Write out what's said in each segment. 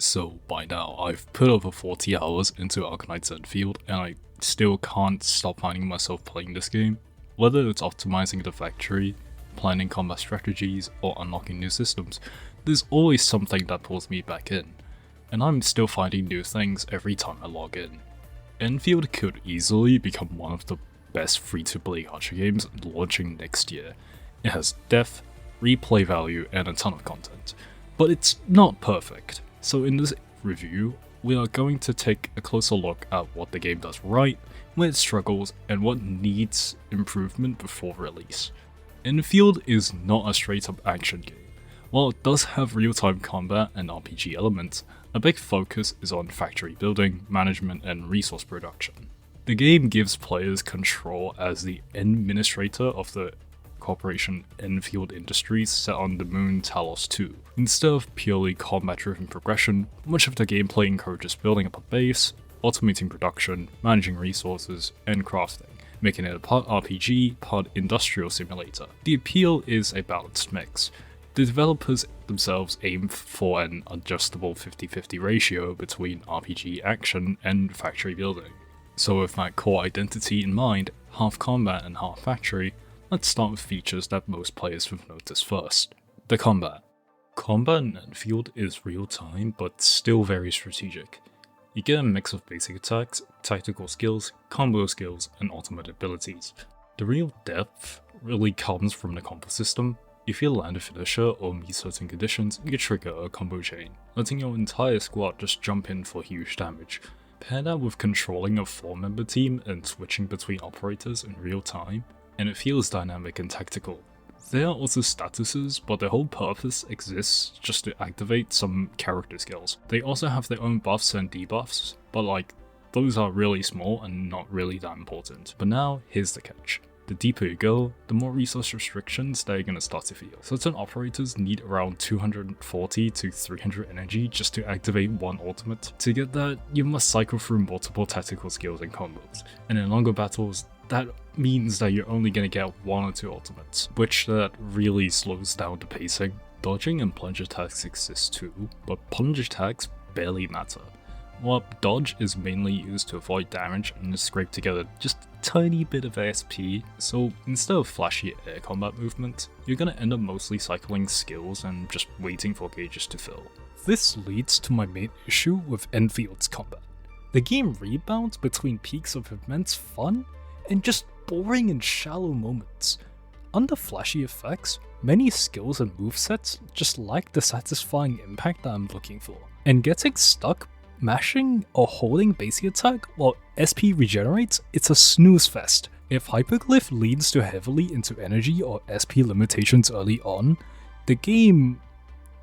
So by now, I've put over 40 hours into Arknights Endfield, and I still can't stop finding myself playing this game. Whether it's optimizing the factory, planning combat strategies, or unlocking new systems, there's always something that pulls me back in, and I'm still finding new things every time I log in. Endfield could easily become one of the best free-to-play gacha games launching next year. It has depth, replay value, and a ton of content, but it's not perfect. So in this review, we are going to take a closer look at what the game does right, where it struggles, and what needs improvement before release. Endfield is not a straight-up action game. While it does have real-time combat and RPG elements, a big focus is on factory building, management, and resource production. The game gives players control as the administrator of the corporation Endfield Industries set on the moon Talos 2. Instead of purely combat-driven progression, much of the gameplay encourages building up a base, automating production, managing resources, and crafting, making it a part RPG, part industrial simulator. The appeal is a balanced mix. The developers themselves aim for an adjustable 50-50 ratio between RPG action and factory building. So with that core identity in mind, half combat and half factory, let's start with features that most players have noticed first. The combat. Combat in Endfield is real-time but still very strategic. You get a mix of basic attacks, tactical skills, combo skills, and ultimate abilities. The real depth really comes from the combo system. If you land a finisher or meet certain conditions, you trigger a combo chain, letting your entire squad just jump in for huge damage. Pair that with controlling a 4-member team and switching between operators in real time, and it feels dynamic and tactical. There are also statuses, but their whole purpose exists just to activate some character skills. They also have their own buffs and debuffs, but those are really small and not really that important. But now, here's the catch. The deeper you go, the more resource restrictions they're gonna start to feel. Certain operators need around 240 to 300 energy just to activate one ultimate. To get that, you must cycle through multiple tactical skills and combos, and in longer battles, that means that you're only gonna get 1 or 2 ultimates, which that really slows down the pacing. Dodging and plunge attacks exist too, but plunge attacks barely matter. While dodge is mainly used to avoid damage and scrape together just a tiny bit of ASP, so instead of flashy air combat movement, you're gonna end up mostly cycling skills and just waiting for gauges to fill. This leads to my main issue with Endfield's combat. The game rebounds between peaks of immense fun and just boring and shallow moments. Under flashy effects, many skills and movesets just lack the satisfying impact that I'm looking for, and getting stuck mashing or holding basic attack while SP regenerates, it's a snooze fest. If Hyperglyph leans too heavily into energy or SP limitations early on, the game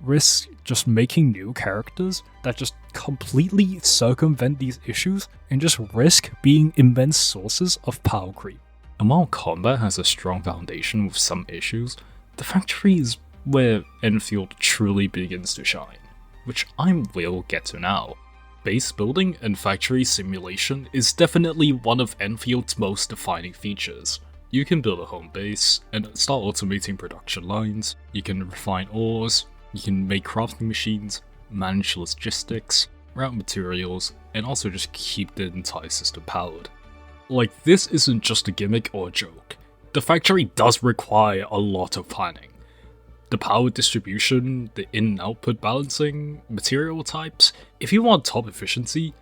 risks just making new characters that just completely circumvent these issues and just risk being immense sources of power creep. And while combat has a strong foundation with some issues, the factory is where Endfield truly begins to shine, which I will get to now. Base building and factory simulation is definitely one of Endfield's most defining features. You can build a home base and start automating production lines, you can refine ores, you can make crafting machines, manage logistics, route materials, and also just keep the entire system powered. This isn't just a gimmick or a joke. The factory does require a lot of planning. The power distribution, the in and output balancing, material types. If you want top efficiency,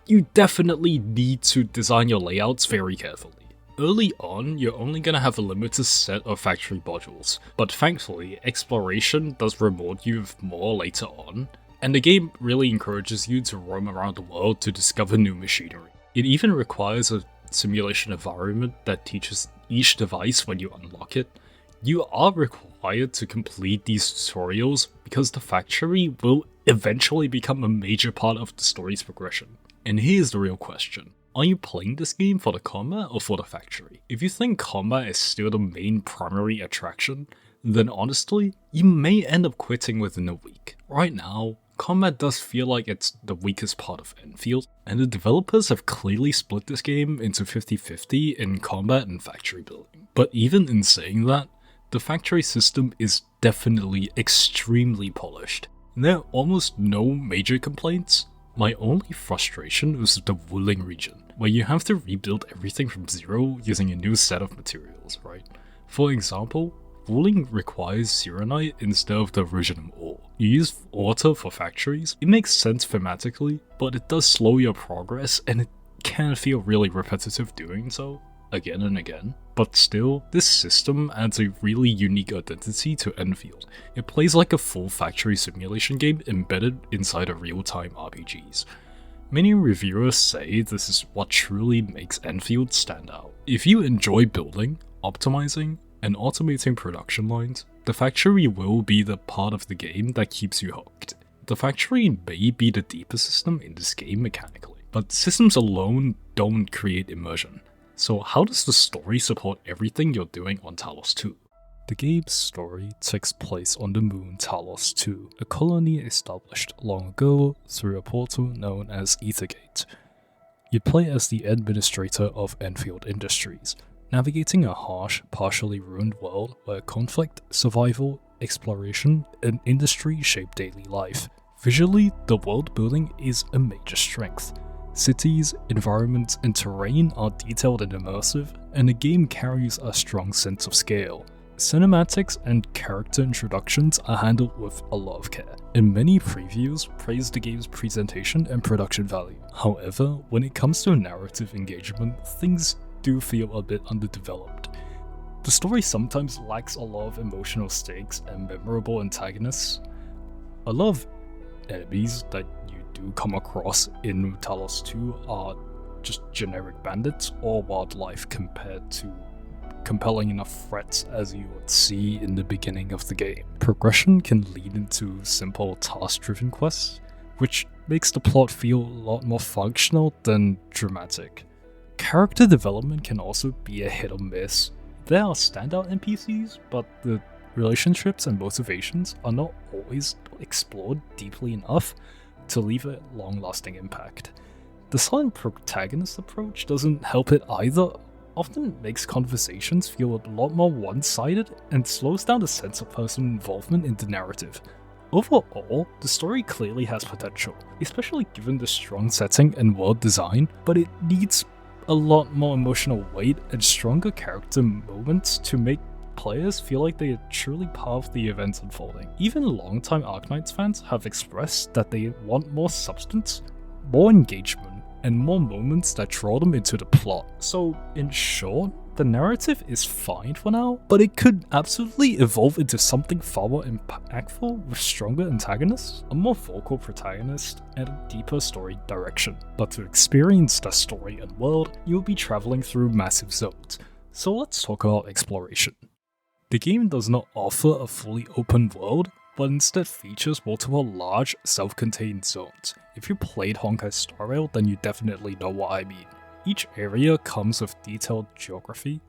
you definitely need to design your layouts very carefully. Early on, you're only gonna have a limited set of factory modules, but thankfully, exploration does reward you with more later on, and the game really encourages you to roam around the world to discover new machinery. It even requires a simulation environment that teaches each device when you unlock it. You are required to complete these tutorials because the factory will eventually become a major part of the story's progression. And here's the real question. Are you playing this game for the combat or for the factory? If you think combat is still the main primary attraction, then honestly, you may end up quitting within a week. Right now, combat does feel like it's the weakest part of Endfield, and the developers have clearly split this game into 50-50 in combat and factory building. But even in saying that, the factory system is definitely extremely polished. There are almost no major complaints. My only frustration was the Wuling region, where you have to rebuild everything from zero using a new set of materials, right? For example, Wuling requires Sirenite instead of the original ore. You use water for factories. It makes sense thematically, but it does slow your progress and it can feel really repetitive doing so, again and again. But still, this system adds a really unique identity to Endfield. It plays like a full factory simulation game embedded inside a real-time RPGs. Many reviewers say this is what truly makes Endfield stand out. If you enjoy building, optimizing, and automating production lines, the factory will be the part of the game that keeps you hooked. The factory may be the deepest system in this game mechanically, but systems alone don't create immersion. So how does the story support everything you're doing on Talos 2? The game's story takes place on the moon Talos 2, a colony established long ago through a portal known as Ethergate. You play as the administrator of Enfield Industries, navigating a harsh, partially ruined world where conflict, survival, exploration, and industry shape daily life. Visually, the world building is a major strength. Cities, environments, and terrain are detailed and immersive, and the game carries a strong sense of scale. Cinematics and character introductions are handled with a lot of care, and many previews praise the game's presentation and production value. However, when it comes to narrative engagement, things do feel a bit underdeveloped. The story sometimes lacks a lot of emotional stakes and memorable antagonists. A lot of enemies that you do come across in Talos 2 are just generic bandits or wildlife compared to compelling enough threats as you would see in the beginning of the game. Progression can lead into simple task-driven quests, which makes the plot feel a lot more functional than dramatic. Character development can also be a hit or miss. There are standout NPCs, but the relationships and motivations are not always explored deeply enough to leave a long-lasting impact. The silent protagonist approach doesn't help it either, often makes conversations feel a lot more one-sided and slows down the sense of personal involvement in the narrative. Overall, the story clearly has potential, especially given the strong setting and world design, but it needs a lot more emotional weight and stronger character moments to make players feel like they are truly part of the events unfolding. Even longtime Arknights fans have expressed that they want more substance, more engagement, and more moments that draw them into the plot. So in short, the narrative is fine for now, but it could absolutely evolve into something far more impactful with stronger antagonists, a more vocal protagonist, and a deeper story direction. But to experience the story and world, you'll be traveling through massive zones. So let's talk about exploration. The game does not offer a fully open world, but instead features multiple large, self-contained zones. If you played Honkai Star Rail, then you definitely know what I mean. Each area comes with detailed geography,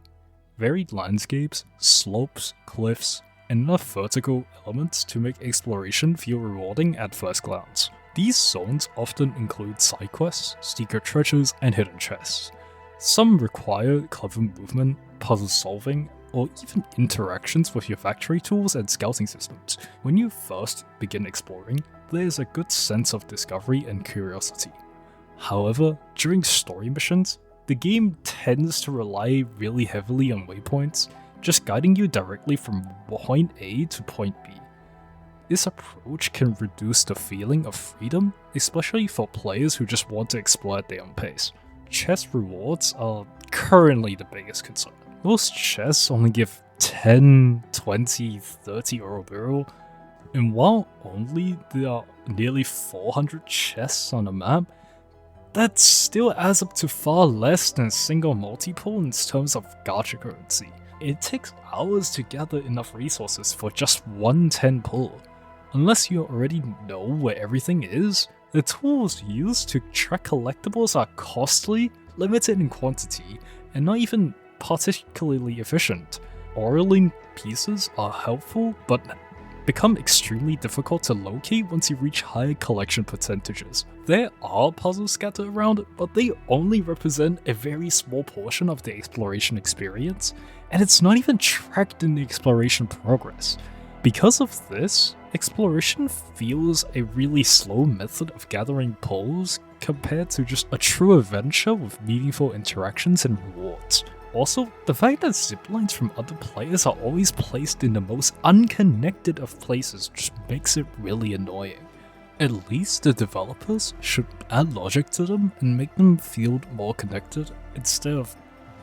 varied landscapes, slopes, cliffs, and enough vertical elements to make exploration feel rewarding at first glance. These zones often include side quests, secret treasures, and hidden chests. Some require clever movement, puzzle solving, or even interactions with your factory tools and scouting systems. When you first begin exploring, there's a good sense of discovery and curiosity. However, during story missions, the game tends to rely really heavily on waypoints, just guiding you directly from point A to point B. This approach can reduce the feeling of freedom, especially for players who just want to explore at their own pace. Chest rewards are currently the biggest concern. Most chests only give 10, 20, 30 Ouroboros, and while only there are nearly 400 chests on the map, that still adds up to far less than a single multi-pull in terms of gacha currency. It takes hours to gather enough resources for just one 10 pull. Unless you already know where everything is, the tools used to track collectibles are costly, limited in quantity, and not even particularly efficient. Oraling pieces are helpful, but become extremely difficult to locate once you reach higher collection percentages. There are puzzles scattered around, but they only represent a very small portion of the exploration experience, and it's not even tracked in the exploration progress. Because of this, Exploration feels a really slow method of gathering pulls compared to just a true adventure with meaningful interactions and rewards. Also, the fact that ziplines from other players are always placed in the most unconnected of places just makes it really annoying. At least the developers should add logic to them and make them feel more connected instead of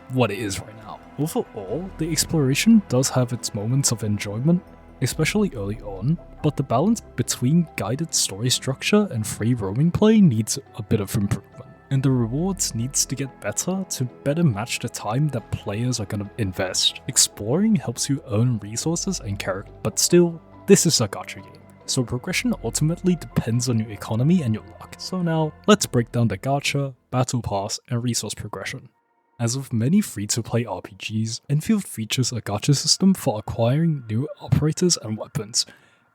what it is right now. Overall, the exploration does have its moments of enjoyment, especially early on, but the balance between guided story structure and free roaming play needs a bit of improvement, and the rewards needs to get better to better match the time that players are gonna invest. Exploring helps you earn resources and character, but still, this is a gacha game, so progression ultimately depends on your economy and your luck. So now, let's break down the gacha, battle pass, and resource progression. As with many free-to-play RPGs, Endfield features a gacha system for acquiring new operators and weapons.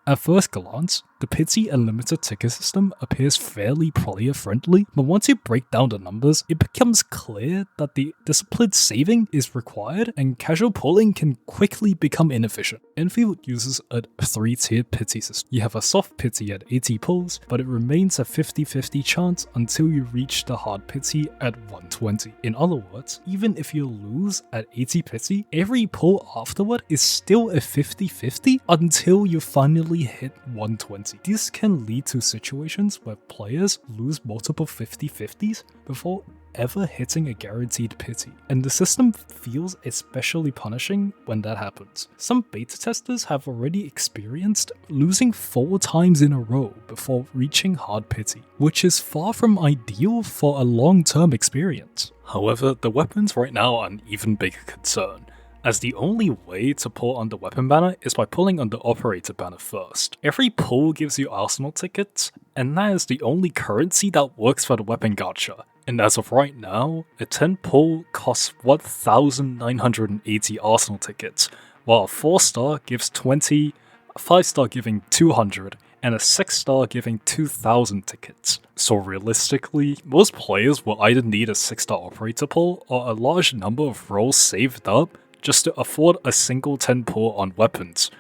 At first glance, the pity and limited ticket system appears fairly player-friendly, but once you break down the numbers, it becomes clear that the disciplined saving is required and casual pulling can quickly become inefficient. Endfield uses a 3-tiered pity system. You have a soft pity at 80 pulls, but it remains a 50-50 chance until you reach the hard pity at 120. In other words, even if you lose at 80 pity, every pull afterward is still a 50-50 until you finally hit 120. This can lead to situations where players lose multiple 50-50s before ever hitting a guaranteed pity, and the system feels especially punishing when that happens. Some beta testers have already experienced losing 4 times in a row before reaching hard pity, which is far from ideal for a long-term experience. However, the weapons right now are an even bigger concern, as the only way to pull on the weapon banner is by pulling on the operator banner first. Every pull gives you arsenal tickets, and that is the only currency that works for the weapon gacha. And as of right now, a 10 pull costs 1,980 arsenal tickets, while a 4-star gives 20, a 5-star giving 200, and a 6-star giving 2,000 tickets. So realistically, most players will either need a 6-star operator pull or a large number of rolls saved up just to afford a single 10 pull on weapons.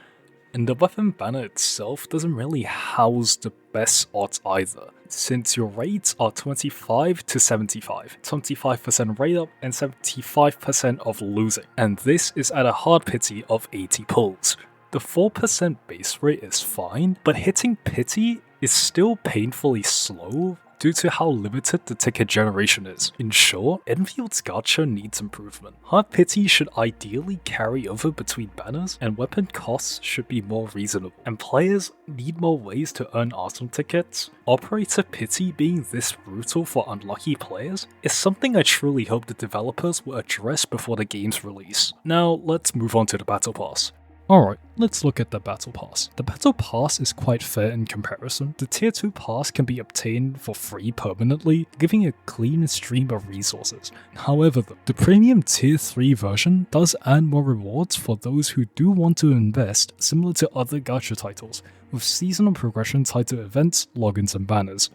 And the weapon banner itself doesn't really house the best odds either, since your rates are 25 to 75, 25% rate up and 75% of losing, and this is at a hard pity of 80 pulls. The 4% base rate is fine, but hitting pity is still painfully slow due to how limited the ticket generation is. In short, Enfield's gacha needs improvement. Hard pity should ideally carry over between banners, and weapon costs should be more reasonable, and players need more ways to earn arsenal tickets. Operator pity being this brutal for unlucky players is something I truly hope the developers will address before the game's release. Now let's move on to the battle pass. Alright, let's look at the Battle Pass. The Battle Pass is quite fair in comparison. The Tier 2 pass can be obtained for free permanently, giving a clean stream of resources. However, the premium Tier 3 version does add more rewards for those who do want to invest, similar to other gacha titles, with seasonal progression tied to events, logins, and banners.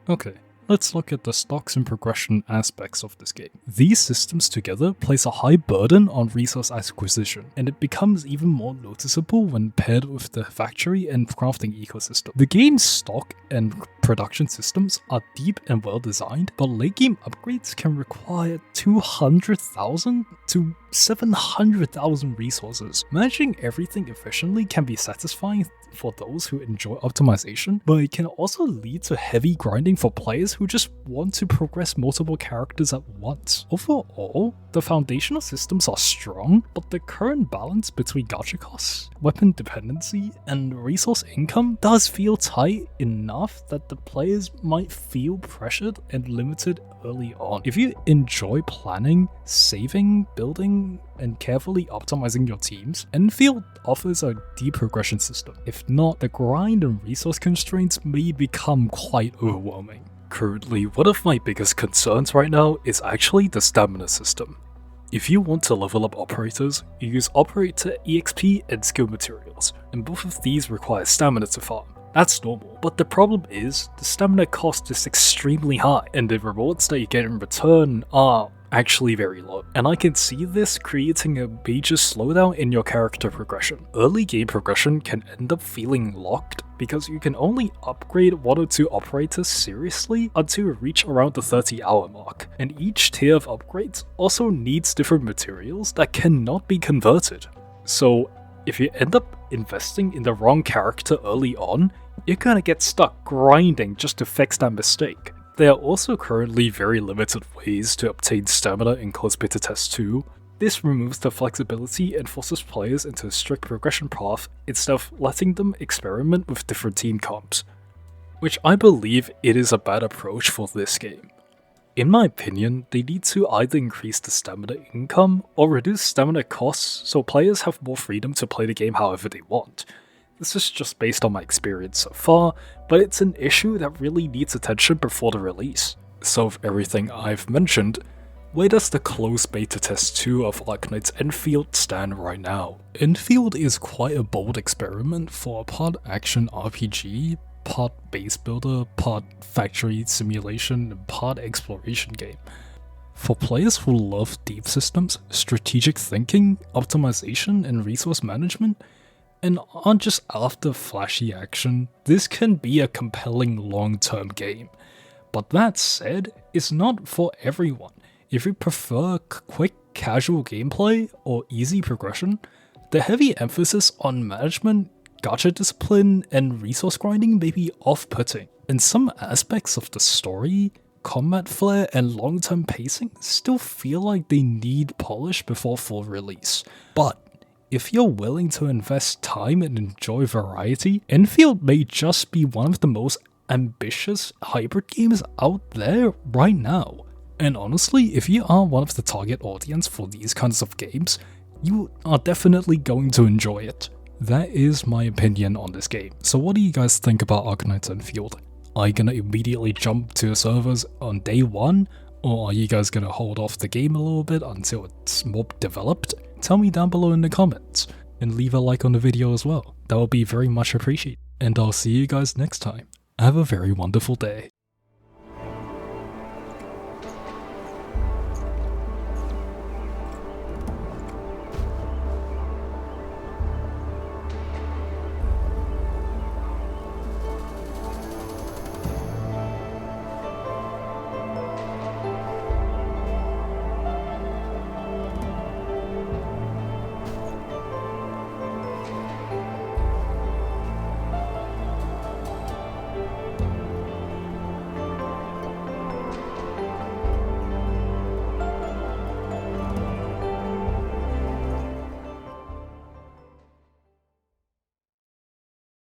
Okay, let's look at the stocks and progression aspects of this game. These systems together place a high burden on resource acquisition, and it becomes even more noticeable when paired with the factory and crafting ecosystem. The game's stock and production systems are deep and well designed, but late game upgrades can require 200,000 to 700,000 resources. Managing everything efficiently can be satisfying for those who enjoy optimization, but it can also lead to heavy grinding for players who just want to progress multiple characters at once. Overall, the foundational systems are strong, but the current balance between gacha costs, weapon dependency, and resource income does feel tight enough that the players might feel pressured and limited early on. If you enjoy planning, saving, building, and carefully optimizing your teams, Endfield offers a deep progression system. If not, the grind and resource constraints may become quite overwhelming. Currently, one of my biggest concerns right now is actually the stamina system. If you want to level up operators, you use operator EXP and skill materials, and both of these require stamina to farm. That's normal, but the problem is the stamina cost is extremely high, and the rewards that you get in return are actually very low, and I can see this creating a major slowdown in your character progression. Early game progression can end up feeling locked because you can only upgrade 1 or 2 operators seriously until you reach around the 30-hour mark, and each tier of upgrades also needs different materials that cannot be converted. So if you end up investing in the wrong character early on, you're gonna get stuck grinding just to fix that mistake. There are also currently very limited ways to obtain stamina in Close Beta Test 2. This removes the flexibility and forces players into a strict progression path instead of letting them experiment with different team comps, which I believe it is a bad approach for this game. In my opinion, they need to either increase the stamina income or reduce stamina costs so players have more freedom to play the game however they want. This is just based on my experience so far, but it's an issue that really needs attention before the release. So with everything I've mentioned, where does the closed beta test 2 of Arknights Endfield stand right now? Endfield is quite a bold experiment for a part action RPG, part base builder, part factory simulation, and part exploration game. For players who love deep systems, strategic thinking, optimization, and resource management, and aren't just after flashy action, this can be a compelling long-term game. But that said, it's not for everyone. If you prefer quick, casual gameplay or easy progression, the heavy emphasis on management, gacha discipline, and resource grinding may be off-putting, and some aspects of the story, combat flair, and long-term pacing still feel like they need polish before full release. But if you're willing to invest time and enjoy variety, Endfield may just be one of the most ambitious hybrid games out there right now. And honestly, if you are one of the target audience for these kinds of games, you are definitely going to enjoy it. That is my opinion on this game. So what do you guys think about Arknights Endfield? Are you gonna immediately jump to the servers on day 1? Or are you guys gonna hold off the game a little bit until it's more developed? Tell me down below in the comments, and leave a like on the video as well. That will be very much appreciated. And I'll see you guys next time. Have a very wonderful day.